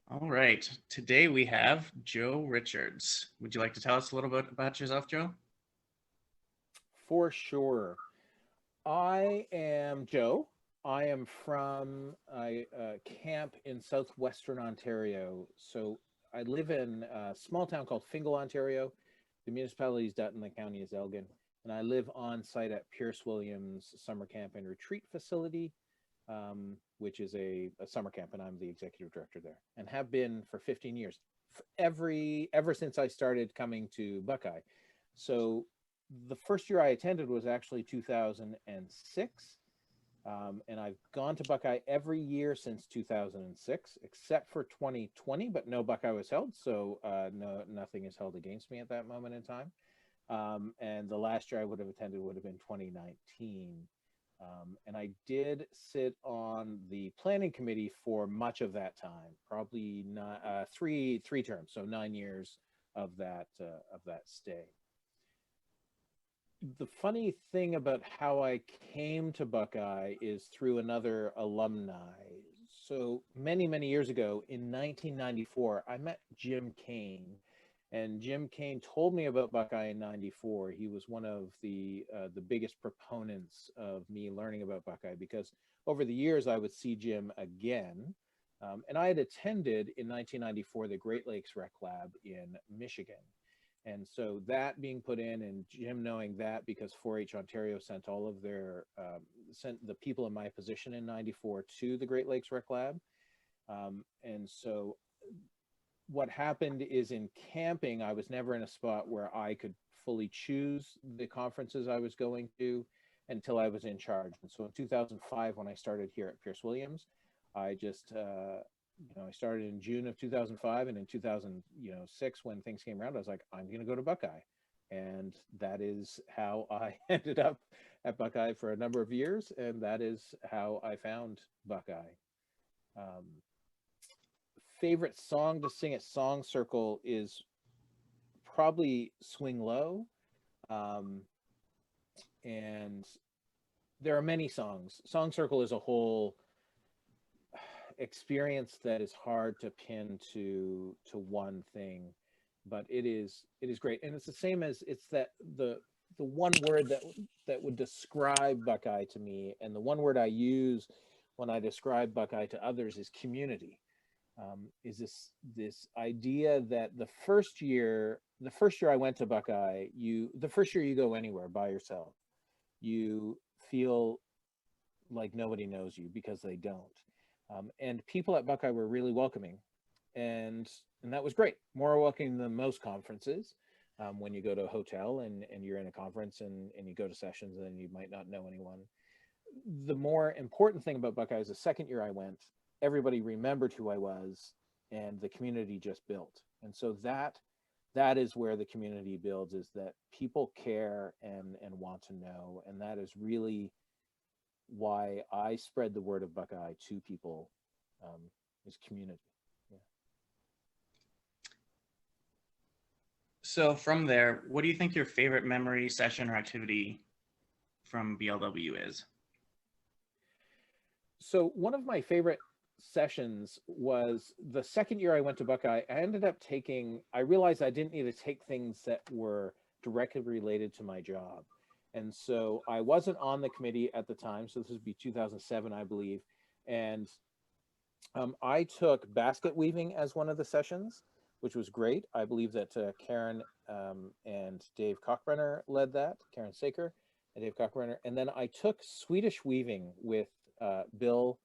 All right. Today we have Joe Richards. Would you like to tell us a little bit about yourself, Joe? For sure. I am Joe. I am from a camp in southwestern Ontario. So I live in a small town called Fingal, Ontario. The municipality is Dutton, the county is Elgin. And I live on site at Pierce Williams Summer Camp and Retreat Facility, which is a summer camp, and I'm the executive director there, and have been for 15 years, ever since I started coming to Buckeye. So the first year I attended was actually 2006. And I've gone to Buckeye every year since 2006, except for 2020, but no Buckeye was held. So no, nothing is held against me at that moment in time. And the last year I would have attended would have been 2019. And I did sit on the planning committee for much of that time, probably not, three terms, so 9 years of that stay. The funny thing about how I came to Buckeye is through another alumni. So many years ago in 1994, I met Jim Kane, and Jim Kane told me about Buckeye in '94. He was one of the biggest proponents of me learning about Buckeye because over the years I would see Jim again. And I had attended in 1994 the Great Lakes Rec Lab in Michigan. And so that being put in, and Jim knowing that because 4-H Ontario sent all of their, sent the people in my position in '94 to the Great Lakes Rec Lab. And so what happened is in camping, I was never in a spot where I could fully choose the conferences I was going to until I was in charge. And so in 2005, when I started here at Pierce Williams, I just, I started in June of 2005, and in 2006, when things came around, I was like, I'm going to go to Buckeye. And that is how I ended up at Buckeye for a number of years. And that is how I found Buckeye. Um, Favorite song to sing at Song Circle is probably Swing Low. Um, and there are many songs. Song Circle is a whole experience that is hard to pin to one thing, but it is great. And it's the same as it's that the one word that would describe Buckeye to me, and the one word I use when I describe Buckeye to others is community. Is this idea that the first year I went to Buckeye, the first year you go anywhere by yourself, you feel like nobody knows you because they don't. And people at Buckeye were really welcoming, and that was great. More welcoming than most conferences. When you go to a hotel and you're in a conference and you go to sessions and you might not know anyone. The more important thing about Buckeye is the second year I went, everybody remembered who I was, and the community just built. And so that is where the community builds, is that people care and want to know, and that is really why I spread the word of Buckeye to people, is community. Yeah. So from there, what do you think your favorite memory, session, or activity from BLW is? So one of my favorite sessions was the second year I went to Buckeye. I realized I didn't need to take things that were directly related to my job. And so I wasn't on the committee at the time. So this would be 2007, I believe. And I took basket weaving as one of the sessions, which was great. I believe that Karen and Dave Cockbrenner led that, Karen Saker and Dave Cockbrenner. And then I took Swedish weaving with Bill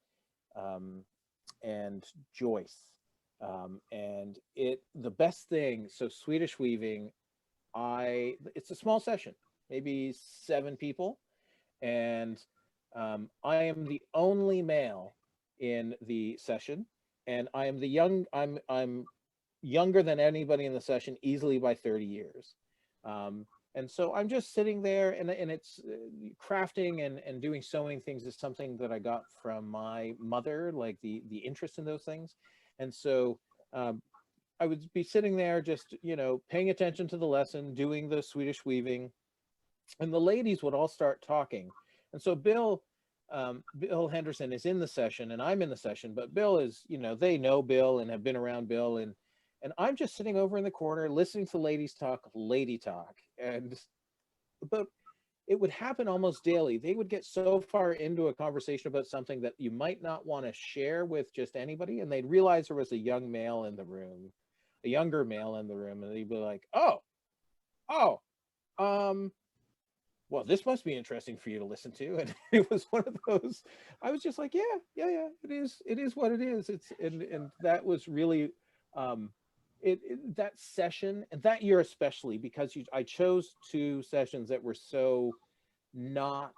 and Joyce. And the best thing, so Swedish weaving, it's a small session, maybe 7 people. And I am the only male in the session, and I'm younger than anybody in the session, easily by 30 years. And so I'm just sitting there, and it's crafting and doing sewing things is something that I got from my mother, like the interest in those things. And so I would be sitting there just, paying attention to the lesson, doing the Swedish weaving, and the ladies would all start talking. And so Bill Bill Henderson is in the session and I'm in the session, but Bill is, they know Bill and have been around Bill, and I'm just sitting over in the corner listening to ladies talk, lady talk. But it would happen almost daily. They would get so far into a conversation about something that you might not want to share with just anybody, and they'd realize there was a young male in the room, a younger male in the room, and they'd be like, oh, well, this must be interesting for you to listen to. And it was one of those, I was just like, yeah, it is what it is. And that was really, that session, and that year especially, because I chose two sessions that were so not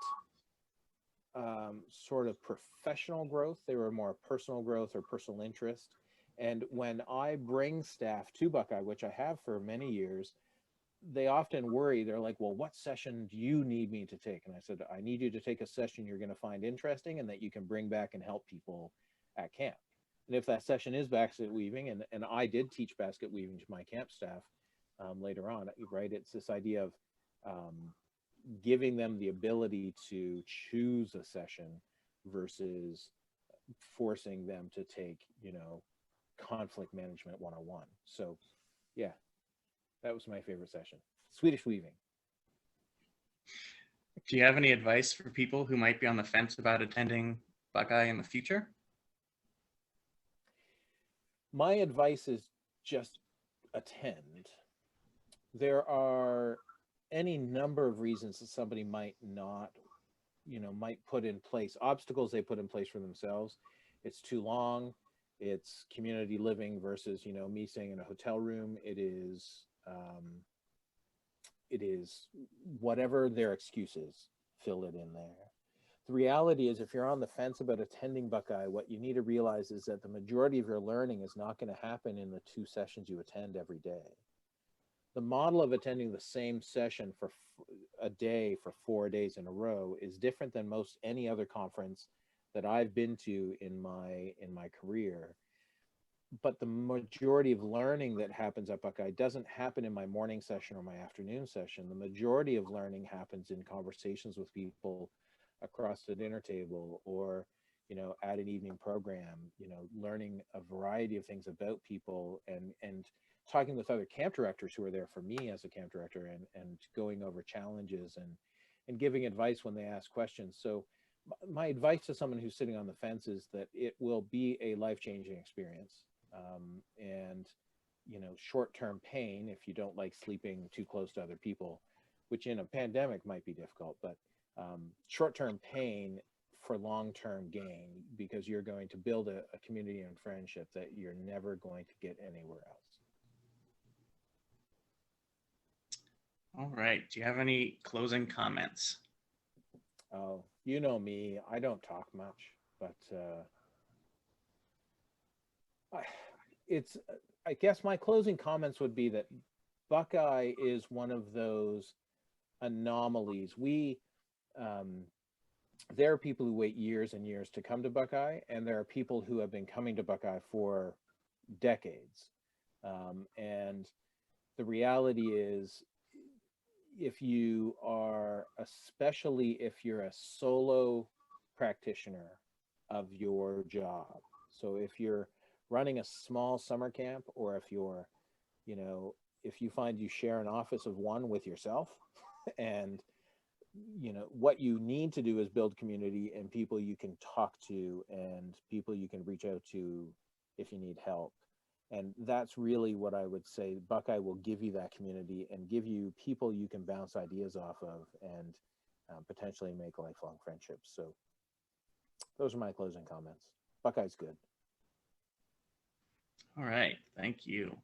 sort of professional growth. They were more personal growth or personal interest. And when I bring staff to Buckeye, which I have for many years, they often worry. They're like, well, what session do you need me to take? And I said, I need you to take a session you're going to find interesting and that you can bring back and help people at camp. And if that session is basket weaving, and I did teach basket weaving to my camp staff later on, right? It's this idea of giving them the ability to choose a session versus forcing them to take, conflict management 101. So yeah, that was my favorite session. Swedish weaving. Do you have any advice for people who might be on the fence about attending Buckeye in the future? My advice is just attend. There are any number of reasons that somebody might not, might put in place, obstacles they put in place for themselves. It's too long. It's community living versus, me staying in a hotel room. It is whatever their excuse is, fill it in there. The reality is, if you're on the fence about attending Buckeye, what you need to realize is that the majority of your learning is not going to happen in the 2 sessions you attend every day. The model of attending the same session for a day for 4 days in a row is different than most any other conference that I've been to in my career. But the majority of learning that happens at Buckeye doesn't happen in my morning session or my afternoon session. The majority of learning happens in conversations with people across the dinner table, or at an evening program, learning a variety of things about people, and talking with other camp directors who are there for me as a camp director, and going over challenges and giving advice when they ask questions. So my advice to someone who's sitting on the fence is that it will be a life-changing experience. And short-term pain if you don't like sleeping too close to other people, which in a pandemic might be difficult, but short-term pain for long-term gain, because you're going to build a community and friendship that you're never going to get anywhere else. All right. Do you have any closing comments? Oh, you know me, I don't talk much, but I guess my closing comments would be that Buckeye is one of those anomalies. There are people who wait years and years to come to Buckeye, and there are people who have been coming to Buckeye for decades. And the reality is, especially if you're a solo practitioner of your job, so if you're running a small summer camp, or if you find you share an office of one with yourself, and what you need to do is build community and people you can talk to and people you can reach out to if you need help. And that's really what I would say. Buckeye will give you that community and give you people you can bounce ideas off of, and potentially make lifelong friendships. So those are my closing comments. Buckeye's good. All right. Thank you.